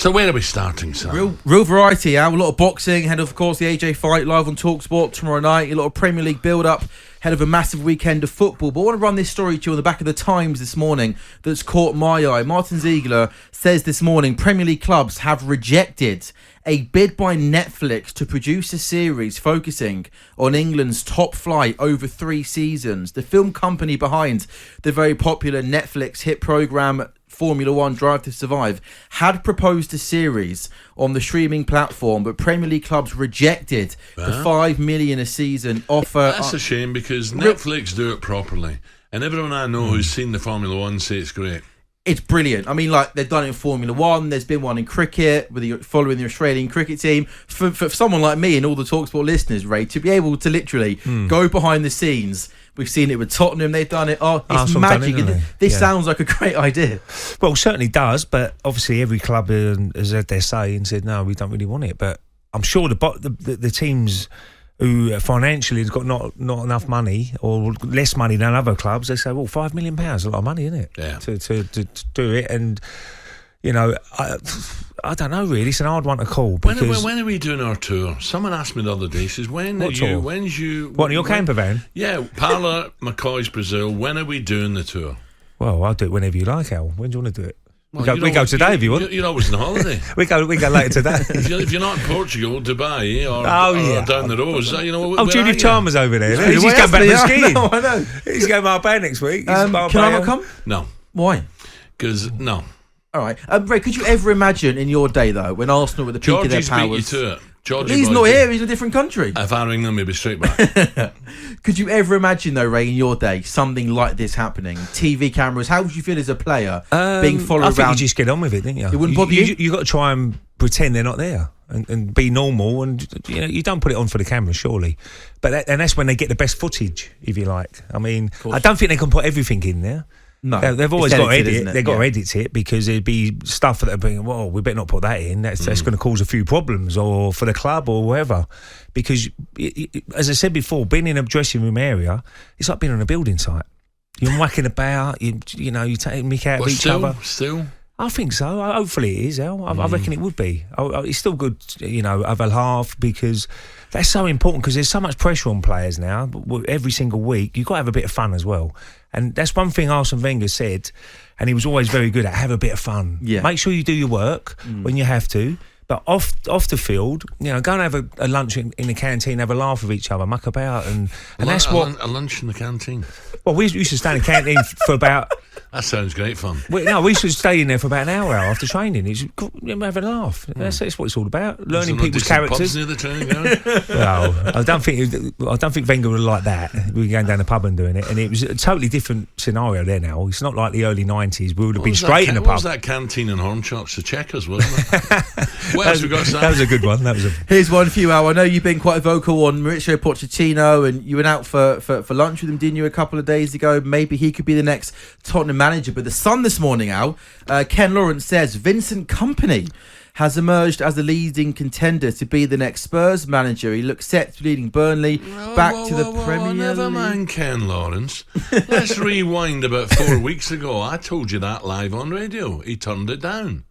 So where are we starting, Sam? Real variety, Al. A lot of boxing, ahead of course, the AJ fight live on talkSPORT tomorrow night. A lot of Premier League build-up, ahead of a massive weekend of football. But I want to run this story to you on the back of the Times this morning that's caught my eye. Martin Ziegler says this morning, Premier League clubs have rejected a bid by Netflix to produce a series focusing on England's top flight over 3 seasons. The film company behind the very popular Netflix hit programme Formula 1 Drive to Survive had proposed a series on the streaming platform, but Premier League clubs rejected the $5 million a season offer. That's a shame because Netflix do it properly, and everyone I know who's seen the Formula 1 say it's great. It's brilliant. I mean, like, they've done it in Formula 1. There's been one in cricket, with following the Australian cricket team. For someone like me and all the talkSPORT listeners, Ray, to be able to literally go behind the scenes. We've seen it with Tottenham. They've done it. Oh, it's magic. This sounds like a great idea. Well, certainly does, but obviously every club has had their say and said, no, we don't really want it. But I'm sure the teams who financially has got not enough money or less money than other clubs, they say, well, £5 million is a lot of money, isn't it? Yeah. To do it. And, you know, I don't know really. It's an hard one to call. Because when are we doing our tour? Someone asked me the other day, says, What, in your camper van? Yeah, Parlour, McCoy's, Brazil. When are we doing the tour? Well, I'll do it whenever you like, Al. When do you want to do it? Well, we go today if you want. You're always on holiday. we go later today. if you're not in Portugal, Dubai, or down the road, Junior Chalmers over there. He's going back to skiing. No, I know. He's going Marbella next week. Can I not come? No. Why? Because, no. All right. Ray, could you ever imagine in your day, though, when Arsenal were the peak of their powers... beat you to it. He's not here, he's in a different country. If I ring them, he'll be straight back. Could you ever imagine, though, Ray, in your day, something like this happening? TV cameras, how would you feel as a player being followed around? I think you just get on with it, didn't you? It wouldn't bother you? You've got to try and pretend they're not there and be normal, and you don't put it on for the camera, surely. But that's when they get the best footage, if you like. I mean, I don't think they can put everything in there. No, they've always got to edit. They've got to edit it because there'd be stuff that they're bringing. Well, we better not put that in. That's going to cause a few problems, or for the club, or whatever. Because, as I said before, being in a dressing room area, it's like being on a building site. You're whacking about. You take mick out of each other. Still. I think so. Hopefully it is, Al. I reckon it would be. It's still good, have a laugh, because that's so important, because there's so much pressure on players now. Every single week, you've got to have a bit of fun as well. And that's one thing Arsene Wenger said, and he was always very good at, have a bit of fun. Yeah. Make sure you do your work when you have to. But off the field, go and have a lunch in the canteen, have a laugh with each other, muck about, and that's what... A lunch in the canteen? Well, we used to stay in the canteen for about... That sounds great fun. We used to stay in there for about an hour after training. Have a laugh. That's what it's all about. Learning people's characters. Near the training ground? Well, I don't think Wenger would like that. We were going down the pub and doing it, and it was a totally different scenario there now. It's not like the early 90s. We would have been straight in the pub. What was that canteen and Hornchurch? The Checkers, wasn't it? What else we got, Sam? That was a good one. Here's one for you, Al. I know you've been quite vocal on Mauricio Pochettino, and you went out for lunch with him, didn't you, a couple of days ago? Maybe he could be the next Tottenham manager. But the Sun this morning, Al, Ken Lawrence says Vincent Kompany has emerged as the leading contender to be the next Spurs manager. He looks set to leading Burnley back to the Premier League. Never mind Ken Lawrence. Let's rewind about 4 weeks ago. I told you that live on radio. He turned it down.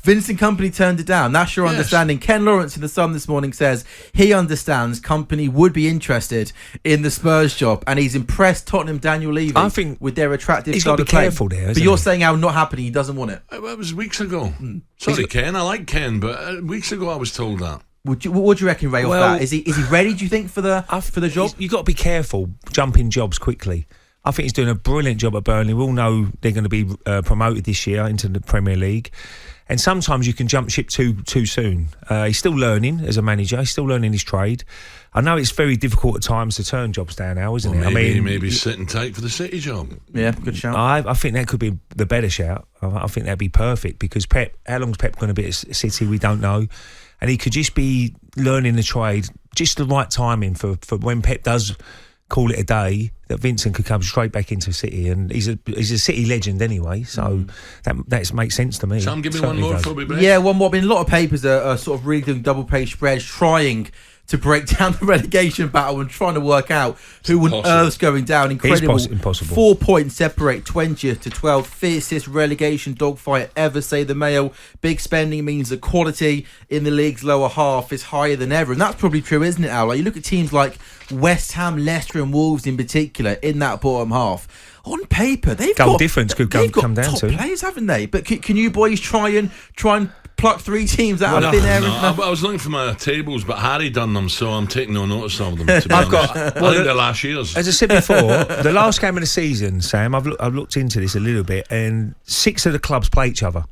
Vincent Kompany turned it down. That's your understanding. Ken Lawrence in the Sun this morning says he understands Kompany would be interested in the Spurs job, and he's impressed Tottenham Daniel Levy with their attractive style of play. He's got to be careful there, but you're saying how not happening, he doesn't want it. It was weeks ago. Sorry, Ken. I like Ken, but weeks ago I was told that. What do you reckon, Ray, off that? Is he ready, do you think, for the job? You've got to be careful jumping jobs quickly. I think he's doing a brilliant job at Burnley. We all know they're going to be promoted this year into the Premier League. And sometimes you can jump ship too soon. He's still learning as a manager. He's still learning his trade. I know it's very difficult at times to turn jobs down now, isn't it? Maybe sitting tight for the City job. Yeah, good shout. I think that could be the better shout. I think that'd be perfect, because how long's Pep going to be at City? We don't know. And he could just be learning the trade, just the right timing for when Pep does call it a day, that Vincent could come straight back into City, and he's a City legend anyway, so that makes sense to me. Sam, give me one more before we break. Yeah, one more. I mean, a lot of papers are sort of really doing double page spreads, trying to break down the relegation battle and trying to work out who on earth's going down. Incredible. Impossible. 4 points separate 20th to 12th. Fiercest relegation dogfight ever, say the Mail. Big spending means the quality in the league's lower half is higher than ever. And that's probably true, isn't it, Al? Like, you look at teams like West Ham, Leicester and Wolves in particular in that bottom half. On paper, they've Goal got difference could come down top to players, haven't they? But can you boys try and pluck 3 teams out of thin air? I was looking for my tables, but Harry done them, so I'm taking no notice of them. To be honest. I think they're last year's. As I said before, the last game of the season, Sam, I've looked into this a little bit, and 6 of the clubs play each other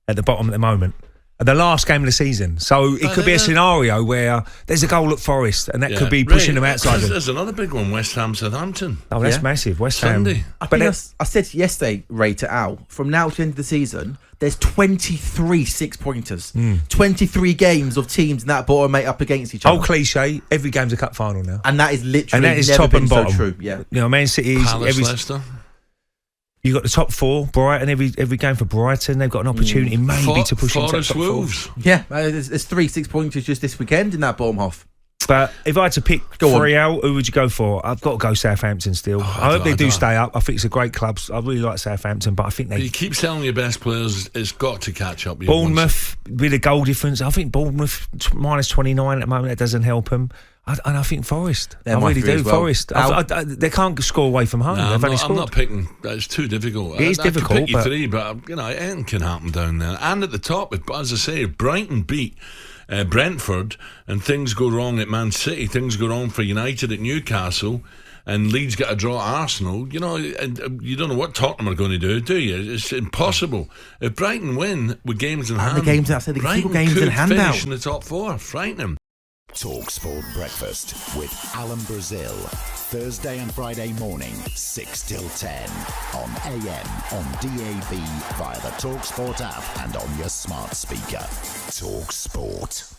at the bottom at the moment. At the last game of the season, so it could be a scenario where there's a goal at Forest, and that could be pushing them outside. There's another big one, West Ham Southampton. Oh, that's massive. West Sunday. Ham. I said yesterday, Ray, to Al, from now to the end of the season, there's 23 6-pointers. 23 games of teams in that bottom 8 up against each other. Old cliche, every game's a cup final now. And that is literally and that is never top been and bottom. so true. Yeah. You know, Man City is Palace, Leicester. You got the top 4, Brighton. Every game for Brighton, they've got an opportunity maybe to push into the top 4. Wolves. Yeah, there's 3 6-pointers just this weekend in that bottom half. But if I had to pick 3 out, who would you go for? I've got to go Southampton still. I hope they do stay up. I think it's a great club. I really like Southampton, but I think you keep selling your best players. It's got to catch up. Bournemouth with a goal difference. I think Bournemouth minus 29 at the moment. That doesn't help them. And I think Forest. I really do. Well. Forest. They can't score away from home. No, I'm not picking. It's too difficult. It is difficult. I could pick you 3, but anything can happen down there. And at the top, as I say, Brighton beat Brentford, and things go wrong at Man City. Things go wrong for United at Newcastle. And Leeds get a draw at Arsenal. You know, and you don't know what Tottenham are going to do you? It's impossible. If Brighton win with games in hand, Brighton games in hand finish in the top 4. Frightening. talkSPORT Breakfast with Alan Brazil. Thursday and Friday morning, 6 till 10. On AM, on DAB, via the talkSPORT app and on your smart speaker. talkSPORT.